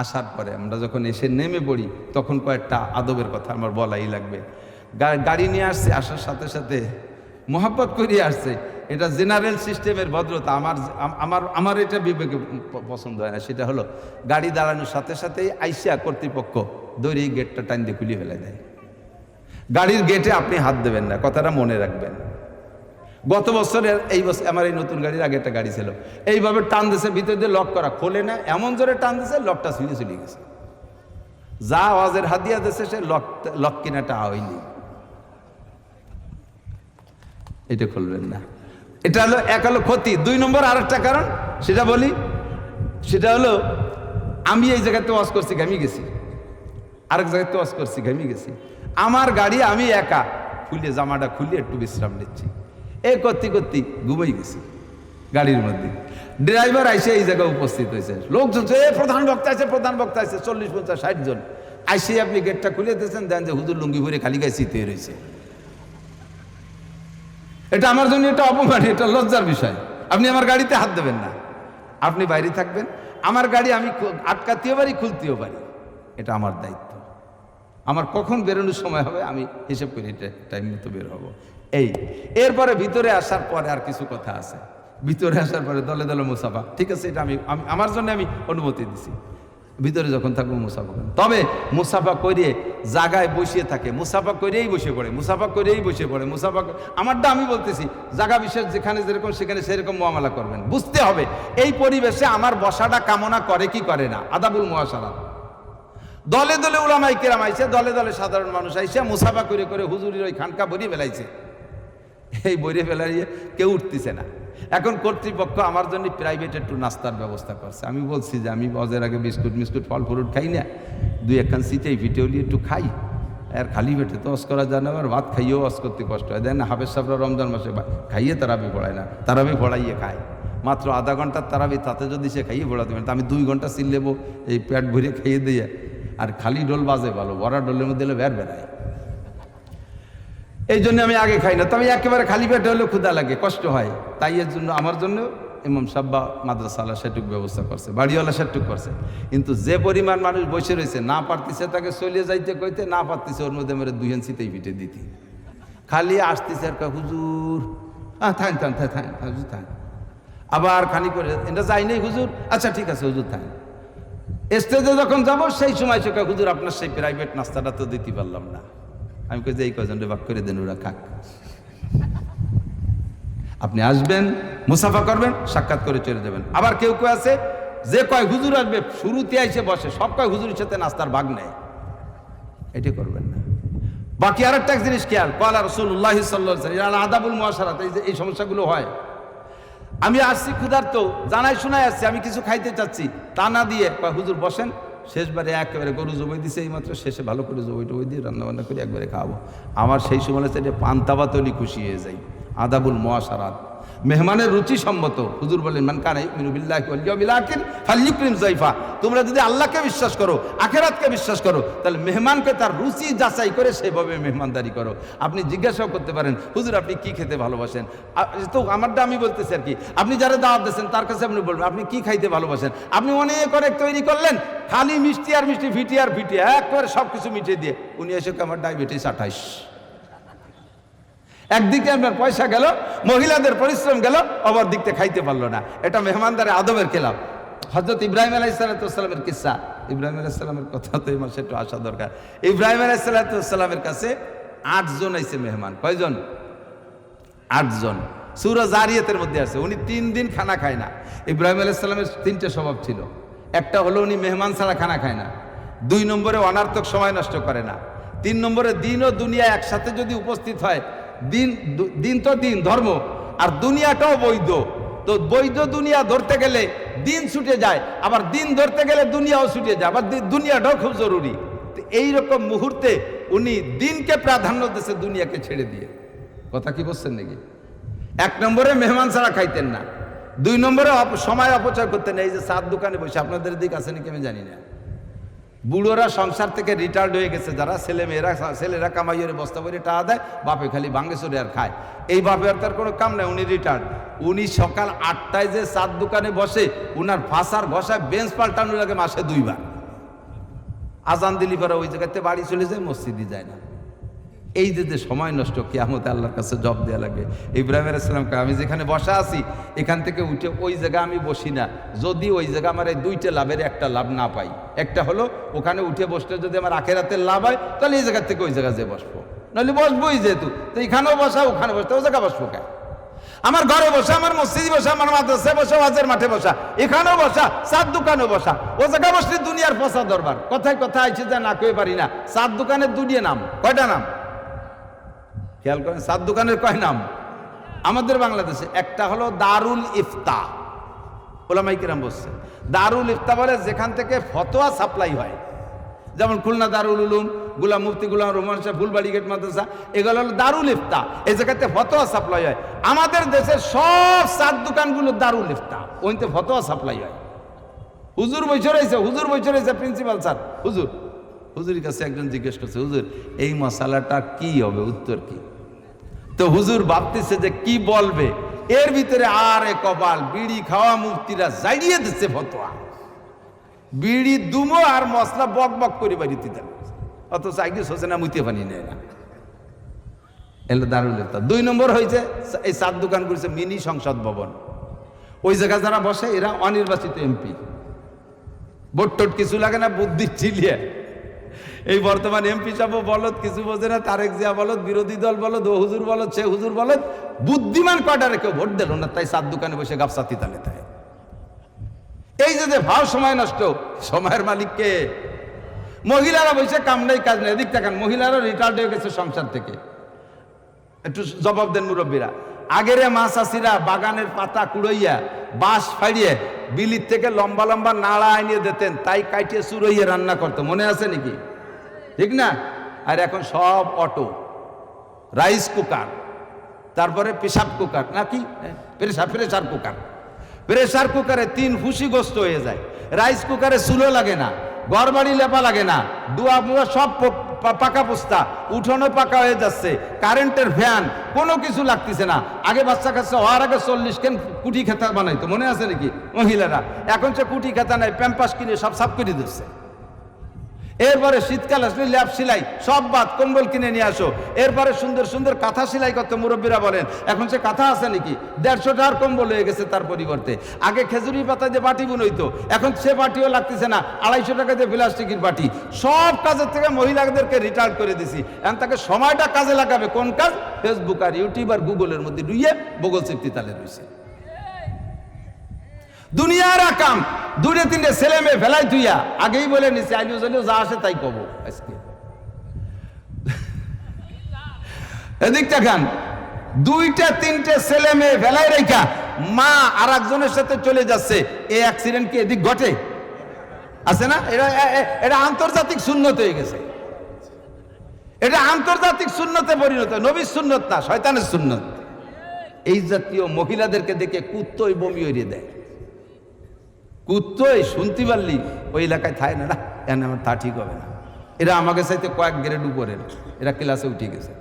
আসার পরে আমরা যখন এসে নেমে পড়ি তখন কয়েকটা আদবের কথা আমার বলাই লাগবে। গাড়ি নিয়ে আসছে, আসার সাথে সাথে মোহাব্বত করিয়ে আসছে, এটা জেনারেল সিস্টেমের ভদ্রতা। আমার এটা বিবেকে পছন্দ হয় না। সেটা হলো গাড়ি দাঁড়ানোর সাথে সাথেই আইসিয়া কর্তৃপক্ষ দৌড়ে গেটটা টাইম দিয়ে খুলিয়ে ফেলে দেয়। গাড়ির গেটে আপনি হাত দেবেন না, কথাটা মনে রাখবেন। গত বছরের এই বছর আমার এই নতুন গাড়ির আগে একটা গাড়ি ছিল, এইভাবে টান দিয়েছে, ভিতর দিয়ে লক করা, খোলে না, এমন জোরে টান দিয়েছে লকটা ছিঁড়ে চলে গেছে। যা আওয়াজের হাত দিয়া দিয়েছে সে লক কিনাটা হয়নি। এটা খুলবেন না। এটা হলো এক হলো ক্ষতি। 2 নম্বর আরেকটা কারণ সেটা বলি, সেটা হলো আমি এই জায়গাতে ওয়াজ করছি, ঘামি গেছি, আরেক জায়গাতে ওয়াজ করছি, ঘামি গেছি। আমার গাড়ি আমি একা খুলে জামাটা খুলে একটু বিশ্রাম নিচ্ছি, এই করতে করতে ঘুমাই গেছি গাড়ির মধ্যে। ড্রাইভার আইসে এই জায়গায় উপস্থিত হয়েছে, লোকজন প্রধান বক্তা আছে, প্রধান বক্তা আছে, 40, 50, 60 জন আইসে আপনি গেটটা খুলে দিয়েছেন, দেন যে হুজুর লুঙ্গি ভরে খালি গায়ে শীতে রয়েছে। এটা আমার জন্য এটা অপমান, এটা লজ্জার বিষয়। আপনি আমার গাড়িতে হাত দেবেন না, আপনি বাইরে থাকবেন। আমার গাড়ি আমি আটকাতেও পারি, খুলতেও পারি, এটা আমার দায়িত্ব। আমার কখন বেরোনোর সময় হবে আমি হিসেব করি, এটা টাইম মতো বের হবো। এরপরে ভিতরে আসার পরে আর কিছু কথা আছে। ভিতরে আসার পরে দলে দলে মুসাফা, ঠিক আছে, এটা আমি আমার জন্য আমি অনুমতি দিছি। ভিতরে যখন থাকবো মুসাফা করেন, তবে মুসাফা করিয়ে জায়গায় বসিয়ে থাকে, মুসাফা করেই বসে পড়ে, মুসাফা করেই বসে পড়ে, মুসাফা। আমারটা আমি বলতেছি, জায়গা বিশেষ যেখানে যেরকম সেখানে সেরকম মুআমালা করবেন। বুঝতে হবে এই পরিবেশে আমার বসাটা কামনা করে কি করে না, আদাবুল মুআশারাত। দলে দলে উলামায়ে কেরাম আইছে, দলে দলে সাধারণ মানুষ আইছে, মুসাফা করে করে হুজুরির ওই খানকা ভরিয়ে ফেলাইছে। এই বইরে ফেলাইয়ে কেউ উঠতেছে না। এখন কর্তৃপক্ষ আমার জন্য প্রাইভেট একটু নাস্তার ব্যবস্থা করছে। আমি বলছি যে আমি বজের আগে বিস্কুট ফল ফ্রুট খাই না, 2-1 সিটেই ভিটেওলি একটু খাই, আর খালি পেটে তো অস করা যায় না, আর ভাত খাইয়েও অস করতে কষ্ট হয়। দেন হাফেজ সাহেবরা রমজান মাসে খাইয়ে তারাবি পড়ায় না, তারাবি পড়াইয়ে খায় মাত্র আধা ঘন্টার তারাবি, তাতে যদি সে খাইয়ে পড়াতে পারে, আমি 2 ঘন্টা চিল্লেবো এই পেট ভরে খাইয়ে দিয়ে। আর খালি ডোল বাজে ভালো, বড়া ডোলের মধ্যে এলে বেড়ায়। এই জন্য আমি আগে খাই না। তবে একেবারে খালি পেটে হলেও ক্ষুধা লাগে, কষ্ট হয়। তাই এর জন্য আমার জন্য ইমাম সাব্বা মাদ্রাসাওয়ালা সেটুক ব্যবস্থা করছে, বাড়িওয়ালা সেটুক করছে। কিন্তু যে পরিমাণ মানুষ বসে রয়েছে, না পারতেছে তাকে চলে যাইতে কইতে, না পারতেছে ওর মধ্যে মেরে 2 ইঞ্চিতেই পিঠে দিতে, খালি আসতেছে আর হুজুর থান থান থান থান হুজুর থান, আবার খানি করে এটা যাই নেই হুজুর, আচ্ছা ঠিক আছে হুজুর থান। স্টেজে যখন যাবো সেই সময় সে হুজুর আপনার সেই প্রাইভেট নাস্তাটা তো দিতে পারলাম না। আমি কই যে এই কজনটা ভাগ করে দেন, ওরা খাক। আপনি আসবেন, মুসাফা করবেন, সাক্ষাৎ করে চলে যাবেন। আবার কেউ কেউ আছে যে কয় হুজুর আসবে শুরুতে এসে বসে, সব কয় হুজুরের সাথে নাস্তার ভাগ নেয়, এটা করবেন না। বাকি আরেকটা জিনিস খেয়াল, ক্বালা রাসূলুল্লাহ সাল্লাল্লাহু আলাইহি ওয়াসাল্লাম আদাবুল মুআশারাত, এই সমস্যাগুলো হয়। আমি আসছি ক্ষুধার্ত, জানাই শোনাই আসছি, আমি কিছু খাইতে চাচ্ছি, তা না দিয়ে কয় হুজুর বসেন, শেষবারে একেবারে গরু জবাই দিছে এইমাত্র, শেষে ভালো করে জবাই টবাই দিয়ে রান্নাবান্না করে একবারে খাওয়াবো। আমার সেই সময় এটা পান্তা ভাতলি খুশি হয়ে যাই। আদাবুল মুআশারাত, মেহমানের রুচি সম্মত। হুজুর বলেন মান কানা ইউমিনু বিল্লাহি ওয়াল ইয়াউমিল আখির ফালইউকরিম যায়ফা। তোমরা যদি আল্লাহকে বিশ্বাস করো, আখিরাতকে বিশ্বাস করো, তাহলে মেহমানকে তার রুচি যাচাই করে সেভাবে মেহমানদারি করো। আপনি জিজ্ঞাসাও করতে পারেন হুজুর আপনি কি খেতে ভালোবাসেন, তো আমারটা আমি বলতেছি আর কি। আপনি যারা দাওয়াত দিয়েছেন তার কাছে আপনি বলবেন আপনি কি খাইতে ভালোবাসেন। আপনি অনেক অনেক তৈরি করলেন, খালি মিষ্টি আর মিষ্টি, ফিটি আর ফিটি, একবারে সব কিছু মিটিয়ে দিয়ে উনি এসে আমার ডায়াবেটিস 28। একদিকে আপনার পয়সা গেল, মহিলাদের পরিশ্রম গেল, অপর দিকতে খাইতে পারলো না। এটা মেহমানদারের আদবের খেলাফ। হযরত ইব্রাহিম আলাইহিস সালামের কিসসা, ইব্রাহিম আলাইহিস সালামের কথা তো এই মাসে একটু আসা দরকার। ইব্রাহিম আলাইহিস সালামের কাছে 8 জন আইছে মেহমান। কয়জন? 8 জন। সূরা জারিয়াতের মধ্যে আছে উনি 3 দিন খানা খায় না। ইব্রাহিম আলাইহিস সালামের 3টে স্বভাব ছিল। একটা হলো উনি মেহমান ছাড়া খানা খায় না, 2 নম্বরে অনার্থক সময় নষ্ট করে না, 3 নম্বরে দিন ও দুনিয়া একসাথে যদি উপস্থিত হয়, দিন তো দিন ধর্ম, আর দুনিয়াটাও বৈধ, তো বৈধ দুনিয়া ধরতে গেলে দিন ছুটে যায়, আবার দিন ধরতে গেলে দুনিয়াও ছুটে যায়, আবার দুনিয়াটাও খুব জরুরি। এইরকম মুহূর্তে উনি দিনকে প্রাধান্য দিয়েছে দুনিয়াকে ছেড়ে দিয়ে। কথা কি বলছেন নাকি? 1 নম্বরে মেহমান ছাড়া খাইতেন না, 2 নম্বরে সময় অপচয় করতেন। এই যে চার দোকানে বসে, আপনাদের দিক আছে নাকি আমি জানি না, বুড়োরা সংসার থেকে রিটায়ার্ড হয়ে গেছে যারা, ছেলেরা কামাইয়ের বস্তা করে টাকা দেয়, বাপে খালি ভাঙ্গে চড়ে আর খায়। এই বাপে আর তার কোনো কাম নাই, উনি রিটায়ার্ড। উনি সকাল 8টায় যে চার দোকানে বসে, উনার ফাঁসার ঘষায় বেঞ্চ পাল্টানো লাগে মাসে 2 বার। আজান দিলি পরে ওই জায়গাতে বাড়ি চলে যায়, মসজিদে যায় না। এই যে সময় নষ্ট, কিয়ামতে আল্লাহর কাছে জব দেওয়া লাগবে। ইব্রাহিম আলাইহিস সালামকে আমি যেখানে বসা আছি এখান থেকে উঠে ওই জায়গায় আমি বসি না, যদি ওই জায়গা আমার এই দুইটা লাভের একটা লাভ না পাই। একটা হলো ওখানে উঠে বসলে যদি আমার আখেরাতের লাভ হয়, তাহলে এই জায়গা থেকে ওই জায়গায় যে বসবো, নাহলে বসবোই যেহেতু, তো এখানেও বসা ওখানে বসতে ও জায়গা বসবো কেন? আমার ঘরে বসা, আমার মসজিদে বসা, আমার মাদ্রাসায় বসা, ওয়াজের মাঠে বসা, এখানেও বসা, চার দোকানেও বসা, ও জায়গা বসলে দুনিয়ার পচা দরবার। কথায় কথা আইছে যা না কয়ে পারি না। চার দোকানের দুনিয়া নাম কয়টা নাম খেয়াল করেন? চার দোকানের কয় নাম আমাদের বাংলাদেশে? একটা হলো দারুল ইফতা, ওলামায়ে কেরাম বলছে দারুল ইফতা বলে যেখান থেকে ফতোয়া সাপ্লাই হয়, যেমন খুলনা দারুল উলুম, গোলাম মুফতি গোলাম রহমান সাহেব ফুলবাড়ি গেট মাদ্রাসা, এগুলো হলো দারুল ইফতা। এই জায়গাতে ফতোয়া সাপ্লাই হয়। আমাদের দেশের সব চার দোকানগুলো দারুল ইফতা, ওইতে ফতোয়া সাপ্লাই হয়। হুজুর বৈঠে রয়েছে প্রিন্সিপাল স্যার, হুজুরের কাছে একজন জিজ্ঞেস করছে, হুজুর এই মশালাটা কি হবে, উত্তর কি? তো হুজুর ভাবতেছে যে কি বলবে, এর ভিতরে আরে কপাল, বিড়ি খাওয়া মুফতিরা জাইড়িয়ে দিচ্ছে ফতোয়া, বিড়ি দুমো আর মশলা বক বক করে বাড়িতে দেন, অথচ আগে সোচে না, মুইতে পানি নেয় না। এলো দারুল ইফতা। 2 নম্বর হয়েছে এই চার দোকান করেছে মিনি সংসদ ভবন। ওই জায়গায় যারা বসে এরা অনির্বাচিত এমপি, ভোট টোট কিছু লাগে না, বুদ্ধি চিলিয়ে। এই বর্তমান এমপি সব বলদ, কিছু বোঝে না, তারেক জিয়া বলদ, বিরোধী দল বলদ, ও হুজুর বলদ, সে হুজুর বলদ, বুদ্ধিমান কয়টারে কেউ ভোট দিল না, তাই চার দোকানে বসে গাপসাতি তালে তাই। এই যে ভাও সময় নষ্ট, সময়ের মালিককে মহিলারা বসে কাম নাই কাজ নেই। এদিক দেখেন, মহিলারা রিটায়ার্ড হয়ে গেছে সংসার থেকে। একটু জবাব দেন মুরব্বীরা। আগেরে মা চাষিরা বাগানের পাতা কুড়াইয়া বাঁশ ফাড়িয়ে বিলির থেকে লম্বা লম্বা নাড়া আনিয়ে দিতেন, তাই কাটিয়ে চুরইয়ে রান্না করতো, মনে আছে নাকি? ঠিক না? আর এখন সব অটো, রাইস কুকার, তারপরে পেশাব কুকার, নাকি প্রেসার কুকার। প্রেসার কুকারে 3 ফুসি গোস্ত হয়ে যায়। রাইস কুকারে চুলো লাগে না, ঘর বাড়ি লেপা লাগে না, দুয়া বুয়া সব পাকা পোস্তা, উঠোনো পাকা হয়ে যাচ্ছে, কারেন্টের ফ্যান, কোনো কিছু লাগতেছে না। আগে বাচ্চা কাচ্চা হওয়ার আগে 40 কেন কুটি খেতা বানাইতো, মনে আছে নাকি মহিলারা? এখন সে কুটি খেতা নাই, প্যাম্পাস কিনে সব সাফ করে দিচ্ছে। এরপরে শীতকাল আসলে ল্যাপ সেলাই সব বাদ, কম্বল কিনে নিয়ে আসো। এরপরে সুন্দর সুন্দর কাঁথা সেলাই করতে মুরব্বীরা বলেন, এখন সে কাঁথা আছে নাকি? 150 টাকার কম্বল হয়ে গেছে। তার পরিবর্তে আগে খেজুরি পাতা দিয়ে বাটি বুনইতো, এখন সে বাটিও লাগতেছে না, 250 টাকা দিয়ে প্লাস্টিকের বাটি। সব কাজের থেকে মহিলাদেরকে রিটায়ার করে দিছি। এখন তাকে সময়টা কাজে লাগাবে কোন কাজ? ফেসবুক আর ইউটিউব আর গুগলের মধ্যে ডুইয়ে বগল চেপটি তালে রয়েছে। দুনিয়ার কাম 2-3 ছেলে মেয়ে ফেলাই তুইয়া আগেই বলে নিছে, আইলিও জালিও যা আসে তাই কব। আজকে এদিকটা খান, 2-3 ছেলে মেয়ে ফেলাই রেখা মা আর একজনের সাথে চলে যাচ্ছে। এই অ্যাক্সিডেন্ট কি এদিক ঘটে? আছে না? এটা আন্তর্জাতিক সুন্নত হয়ে গেছে। এটা আন্তর্জাতিক সুন্নতে পরিণত, নবীর সুন্নত না, শয়তানের সুন্নত। এই জাতীয় মহিলাদেরকে দেখে কুত্তই বমি হইয়ে দেয়। কুত্তই শুনতে পারলি ওই এলাকায় থাকে না, না আমার তা ঠিক হবে না। এরা আমাকে চাইতে কয়েক গ্রেড উপরের, এরা ক্লাসে উঠে গেছে।